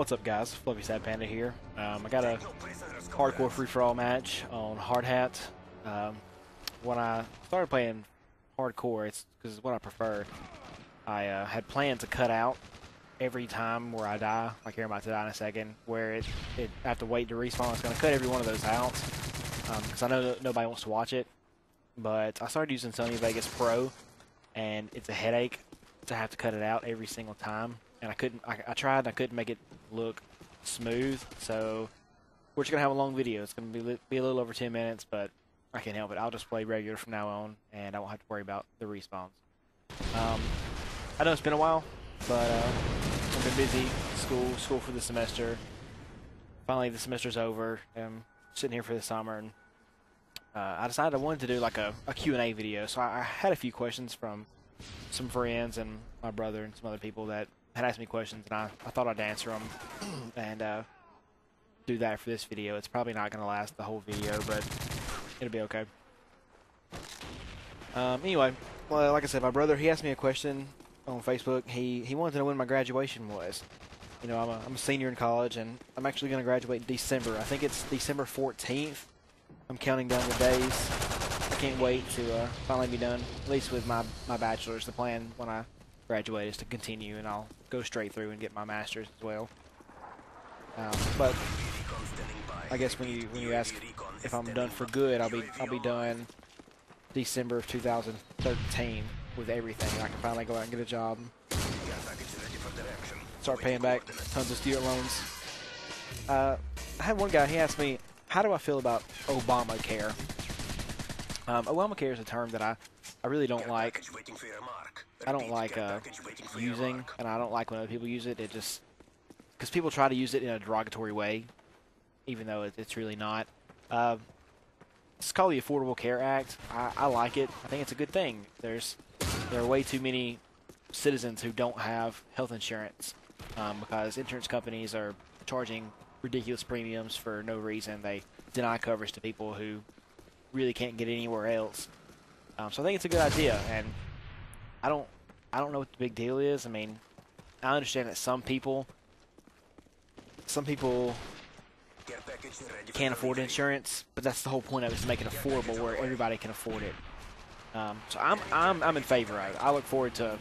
What's up, guys? FluffySadPanda here. I got a hardcore free-for-all match on Hard Hat. When I started playing hardcore, it's because it's what I prefer. I had planned to cut out every time where I die, like here I'm about to die in a second, where I have to wait to respawn. It's going to cut every one of those out because I know that nobody wants to watch it. But I started using Sony Vegas Pro, and it's a headache to have to cut it out every single time. And I tried and I couldn't make it look smooth, so we're just going to have a long video. It's going to be a little over 10 minutes, but I can't help it. I'll just play regular from now on, and I won't have to worry about the respawns. I know it's been a while, but I've been busy, school for the semester. Finally, the semester's over. I'm sitting here for the summer, and I decided I wanted to do like a Q&A video. So I had a few questions from some friends and my brother and some other people that had asked me questions, and I thought I'd answer them and do that for this video. It's probably not going to last the whole video, but it'll be okay. Anyway, well, like I said, my brother, he asked me a question on Facebook. He wanted to know when my graduation was. You know, I'm a senior in college, and I'm actually going to graduate in December. I think it's December 14th. I'm counting down the days. I can't wait to finally be done, at least with my bachelor's. The plan when I graduate is to continue, and I'll go straight through and get my master's as well. But I guess when you ask if I'm done for good, I'll be done December of 2013 with everything. I can finally go out and get a job, start paying back tons of student loans. I had one guy, he asked me, how do I feel about Obamacare? Obamacare is a term that I really don't like. I don't like using, and I don't like when other people use it. It just, because people try to use it in a derogatory way, even though it's really not. It's called the Affordable Care Act. I like it. I think it's a good thing. There are way too many citizens who don't have health insurance because insurance companies are charging ridiculous premiums for no reason. They deny coverage to people who really can't get anywhere else. So I think it's a good idea, and I don't know what the big deal is. I mean, I understand that some people can't afford insurance, but that's the whole point of it, is to make it affordable where everybody can afford it. So I'm in favor of it. I look forward to,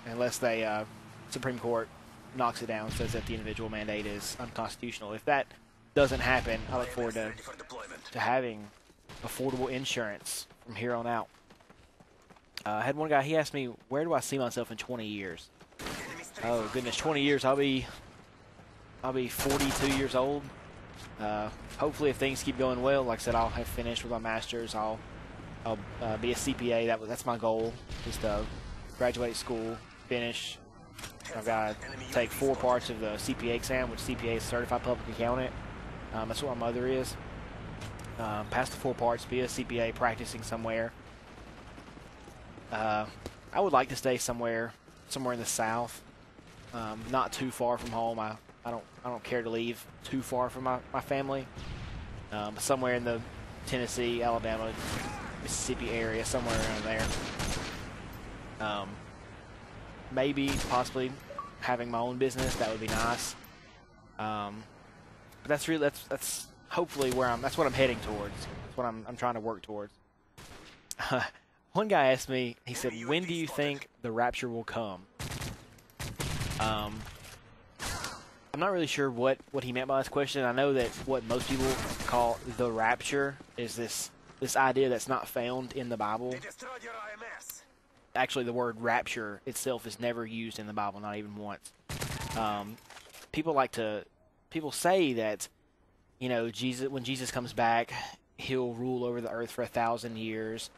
unless the Supreme Court knocks it down, says that the individual mandate is unconstitutional. If that doesn't happen, I look forward to having affordable insurance from here on out. I had one guy, he asked me, where do I see myself in 20 years? Oh goodness, 20 years, I'll be 42 years old. Hopefully, if things keep going well, like I said, I'll have finished with my master's. I'll be a CPA. That's my goal, is to graduate school, finish. I've got to take 4 parts of the CPA exam, which CPA is Certified Public Accountant. That's what my mother is. Pass the 4 parts, be a CPA, practicing somewhere. I would like to stay somewhere in the South, not too far from home. I don't care to leave too far from my family. Somewhere in the Tennessee, Alabama, Mississippi area, somewhere around there. Maybe, possibly, having my own business, that would be nice. But that's hopefully that's what I'm heading towards. That's what I'm trying to work towards. One guy asked me, he said, when do you think the rapture will come? I'm not really sure what he meant by this question. I know that what most people call the rapture is this idea that's not found in the Bible. Actually, the word rapture itself is never used in the Bible, not even once. People say that, you know, when Jesus comes back, he'll rule over the earth for 1,000 years.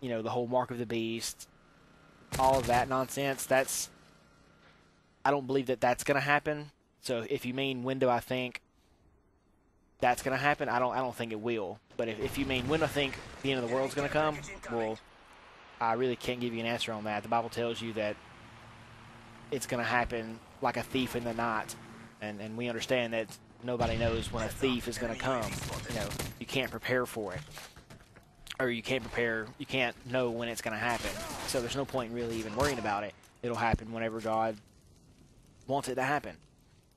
You know, the whole mark of the beast, all of that nonsense. I don't believe that that's going to happen. So if you mean when do I think that's going to happen, I don't think it will. But if you mean when I think the end of the world's going to come, well, I really can't give you an answer on that. The Bible tells you that it's going to happen like a thief in the night, and we understand that nobody knows when a thief is going to come. You know, you can't prepare for it, or you can't know when it's going to happen. So there's no point really even worrying about it. It'll happen whenever God wants it to happen.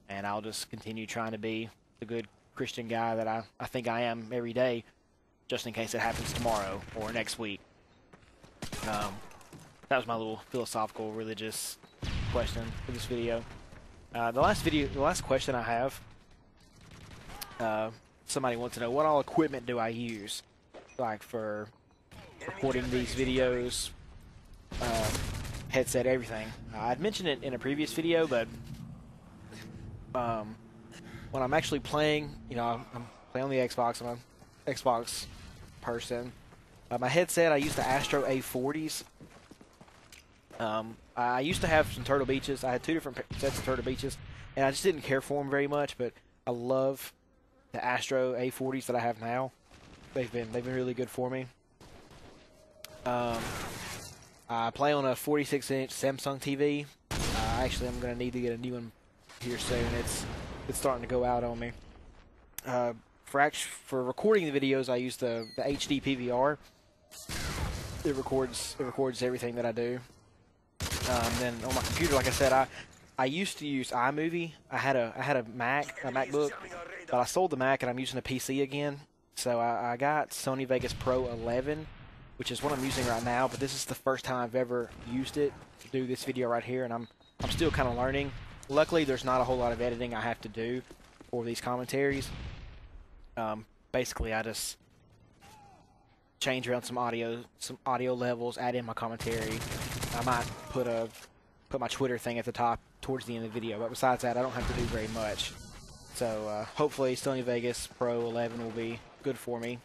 and I'll just continue trying to be the good Christian guy that I think I am every day, just in case it happens tomorrow or next week. That was my little philosophical, religious question for this video. The last question I have, somebody wants to know, what all equipment do I use, like for recording these videos, headset, everything. I'd mentioned it in a previous video, but when I'm actually playing, you know, I'm playing on the Xbox. I'm an Xbox person. My headset, I use the Astro A40s. I used to have some Turtle Beaches. I had 2 different sets of Turtle Beaches, and I just didn't care for them very much. But I love the Astro A40s that I have now. They've been really good for me. I play on a 46-inch Samsung TV. Actually, I'm gonna need to get a new one here soon. It's starting to go out on me. For recording the videos, I use the HD PVR. It records everything that I do. Then on my computer, like I said, I used to use iMovie. I had a MacBook, but I sold the Mac and I'm using a PC again. So I got Sony Vegas Pro 11, which is what I'm using right now. But this is the first time I've ever used it to do this video right here, and I'm still kind of learning. Luckily, there's not a whole lot of editing I have to do for these commentaries. Basically, I just change around some audio levels, add in my commentary. I might put my Twitter thing at the top towards the end of the video, but besides that, I don't have to do very much. So hopefully, Sony Vegas Pro 11 will be good for me.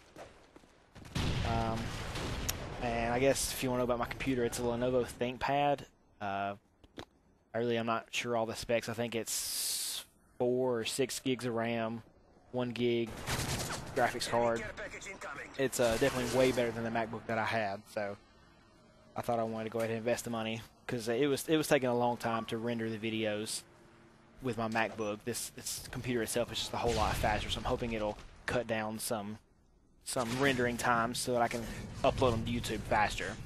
And I guess if you want to know about my computer, it's a Lenovo ThinkPad. I'm not sure all the specs. I think it's 4 or 6 gigs of RAM, 1 gig graphics card. It's definitely way better than the MacBook that I had. So I thought I wanted to go ahead and invest the money because it was taking a long time to render the videos with my MacBook. This computer itself is just a whole lot faster, so I'm hoping it'll cut down some rendering times so that I can upload them to YouTube faster.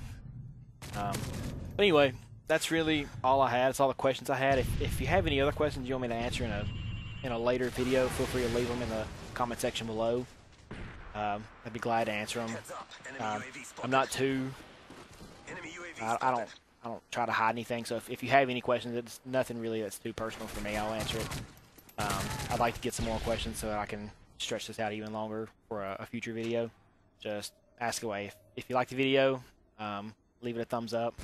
But anyway, that's really all I had. It's all the questions I had. If you have any other questions you want me to answer in a later video, feel free to leave them in the comment section below. I'd be glad to answer them. I'm not too. I don't try to hide anything. So if you have any questions, it's nothing really that's too personal for me. I'll answer it. I'd like to get some more questions so that I can stretch this out even longer for a future video. Just ask away. If you like the video, leave it a thumbs up.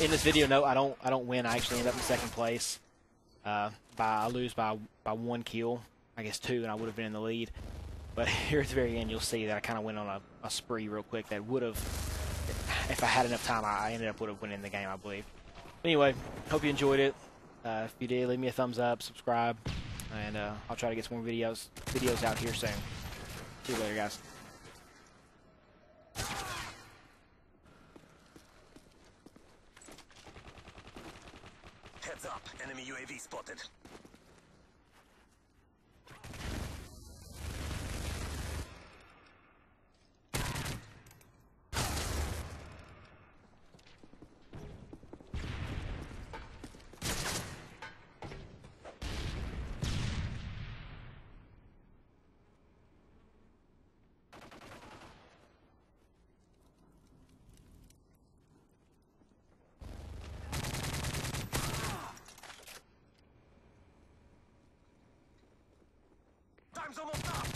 In this video, no, I don't win. I actually end up in second place. I lose by 1 kill. I guess 2, and I would have been in the lead. But here at the very end, you'll see that I kind of went on a spree real quick that would have, if I had enough time, I ended up would have winning the game, I believe. But anyway, hope you enjoyed it. If you did, leave me a thumbs up, subscribe, and I'll try to get some more videos out here soon. See you later, guys. Heads up, enemy UAV spotted. Time's almost up!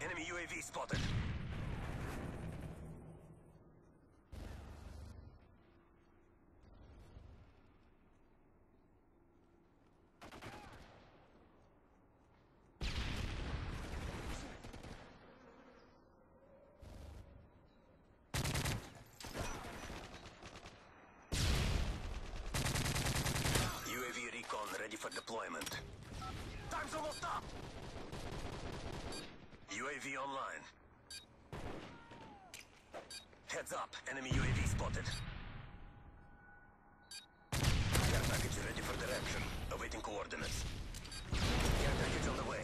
Enemy UAV spotted. UAV recon ready for deployment. Time's almost up! UAV online. Heads up, enemy UAV spotted. Care package ready for direction. Awaiting coordinates. Care package on the way.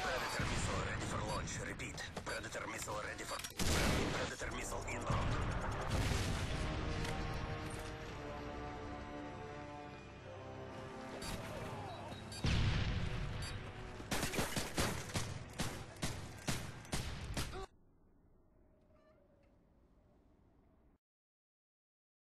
Predator missile ready for launch. Repeat. Predator missile ready for... Predator missile inbound.